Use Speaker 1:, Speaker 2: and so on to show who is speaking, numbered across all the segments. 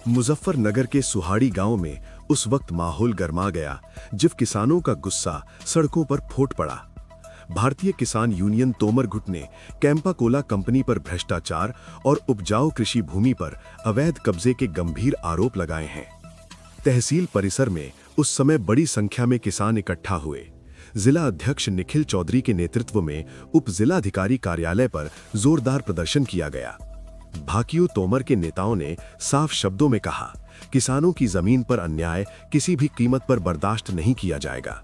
Speaker 1: मुजफ्फरनगर के सुहाड़ी गांव में उस वक्त माहौल गर्मा गया जब किसानों का गुस्सा सड़कों पर फूट पड़ा। भारतीय किसान यूनियन तोमर गुट ने कैंपा कोला कंपनी पर भ्रष्टाचार और उपजाऊ कृषि भूमि पर अवैध कब्जे के गंभीर आरोप लगाए हैं। तहसील परिसर में उस समय बड़ी संख्या में किसान इकट्ठा हुए। जिला अध्यक्ष निखिल चौधरी के नेतृत्व में उप जिलाधिकारी कार्यालय पर जोरदार प्रदर्शन किया गया। भाकियू तोमर के नेताओं ने साफ शब्दों में कहा, किसानों की जमीन पर अन्याय किसी भी कीमत पर बर्दाश्त नहीं किया जाएगा।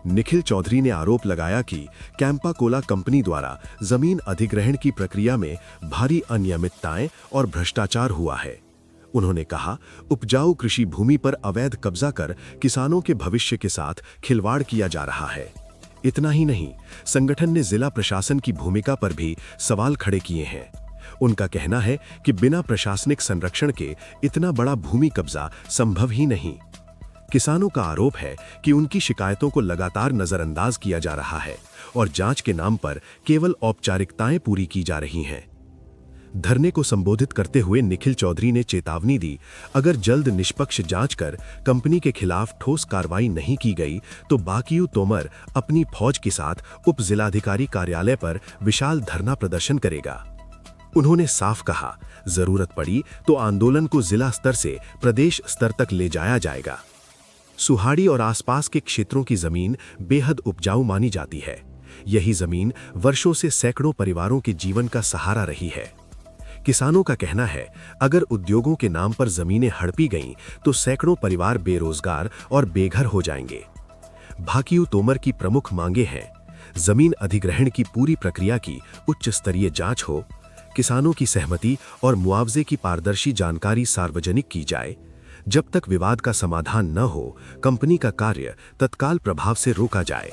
Speaker 1: निखिल चौधरी ने आरोप लगाया कि कैंपा कोला कंपनी द्वारा जमीन अधिग्रहण की प्रक्रिया में भारी अनियमितताएं और भ्रष्टाचार हुआ है। उन्होंने कहा, उपजाऊ कृषि भूमि पर अवैध कब्जा कर किसानों के भविष्य के साथ खिलवाड़ किया जा रहा है। इतना ही नहीं, संगठन ने जिला प्रशासन की भूमिका पर भी सवाल खड़े किए हैं। उनका कहना है कि बिना प्रशासनिक संरक्षण के इतना बड़ा भूमि कब्जा संभव ही नहीं। किसानों का आरोप है कि उनकी शिकायतों को लगातार नजरअंदाज किया जा रहा है और जांच के नाम पर केवल औपचारिकताएं पूरी की जा रही हैं। धरने को संबोधित करते हुए निखिल चौधरी ने चेतावनी दी, अगर जल्द निष्पक्ष जांच कर कंपनी के खिलाफ ठोस कार्रवाई नहीं की गई तो भाकियू तोमर अपनी फौज के साथ उप जिलाधिकारी कार्यालय पर विशाल धरना प्रदर्शन करेगा। उन्होंने साफ कहा, जरूरत पड़ी तो आंदोलन को जिला स्तर से प्रदेश स्तर तक ले जाया जाएगा। सुहाड़ी और आसपास के क्षेत्रों की जमीन बेहद उपजाऊ मानी जाती है। यही जमीन वर्षों से सैकड़ों परिवारों के जीवन का सहारा रही है। किसानों का कहना है, अगर उद्योगों के नाम पर जमीनें हड़पी गईं तो सैकड़ों परिवार बेरोजगार और बेघर हो जाएंगे। भाकियू तोमर की प्रमुख मांगे हैं, जमीन अधिग्रहण की पूरी प्रक्रिया की उच्च स्तरीय जांच हो, किसानों की सहमति और मुआवजे की पारदर्शी जानकारी सार्वजनिक की जाए। जब तक विवाद का समाधान न हो, कंपनी का कार्य तत्काल प्रभाव से रोका जाए।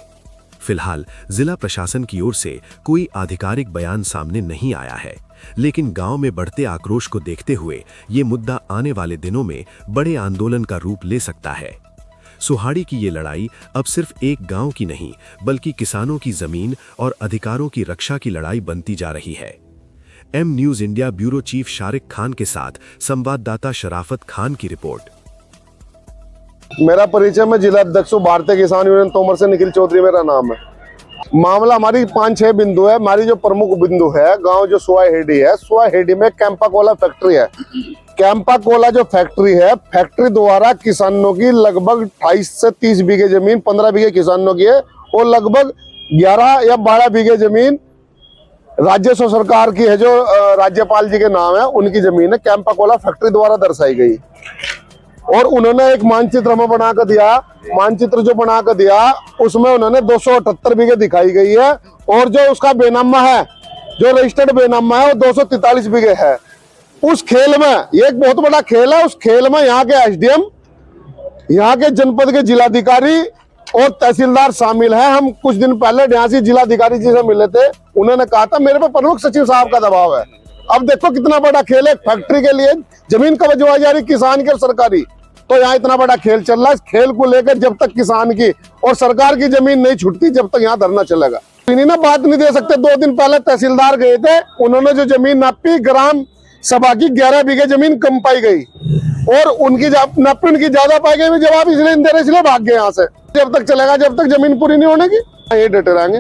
Speaker 1: फिलहाल जिला प्रशासन की ओर से कोई आधिकारिक बयान सामने नहीं आया है, लेकिन गांव में बढ़ते आक्रोश को देखते हुए ये मुद्दा आने वाले दिनों में बड़े आंदोलन का रूप ले सकता है। सुहाड़ी की ये लड़ाई अब सिर्फ एक गांव की नहीं, बल्कि किसानों की जमीन और अधिकारों की रक्षा की लड़ाई बनती जा रही है। M News India bureau chief Shariq Khan के साथ संवाददाता शराफत खान की रिपोर्ट।
Speaker 2: मेरा परिचय, मैं जिला अध्यक्ष हूँ भारतीय किसान यूनियन तोमर से, निखिल चौधरी मेरा नाम है। मामला हमारी 5-6 बिंदु है। हमारी जो प्रमुख बिंदु है, गांव जो सुहाहेडी है, सुहाहेडी में कैंपा कोला फैक्ट्री है। कैंपा कोला जो फैक्ट्री है, फैक्ट्री द्वारा किसानों की लगभग 28 से 30 बीघे जमीन, 15 बीघे किसानों की है और लगभग 11 या 12 बीघे जमीन राज्य सरकार की है, जो राज्यपाल जी के नाम है, उनकी जमीन है। कैंपा कोला फैक्ट्री द्वारा दर्शाई गई और उन्होंने एक मानचित्र हमें बनाकर दिया। मानचित्र जो बनाकर दिया उसमें उन्होंने 278 बीघे दिखाई गई है और जो उसका बेनामा है, जो रजिस्टर्ड बेनामा है, वो 243 बीघे है। उस खेल में, ये एक बहुत बड़ा खेल है, उस खेल में यहाँ के एसडीएम, यहाँ के जनपद के जिलाधिकारी और तहसीलदार शामिल हैं। हम कुछ दिन पहले यहाँ से जिलाधिकारी जी से मिले थे, उन्होंने कहा था मेरे पे प्रमुख सचिव साहब का दबाव है। अब देखो कितना बड़ा खेल है, फैक्ट्री के लिए जमीन कब्जा जा रही किसान की और सरकारी, तो यहाँ इतना बड़ा खेल चल रहा है। इस खेल को लेकर जब तक किसान की और सरकार की जमीन नहीं छूटती, जब तक यहाँ धरना चलेगा। इन्हीं ना बात नहीं दे सकते। 2 दिन पहले तहसीलदार गए थे, उन्होंने जो जमीन नापी, ग्राम सभा की 11 बीघे जमीन कम पाई गई और उनकी नापी उनकी ज्यादा पाई गई। जवाब इसलिए दे रहे, इसलिए भाग गए यहाँ से। जब तक चलेगा, जब तक जमीन पूरी नहीं होने की, ये डटे रहेंगे।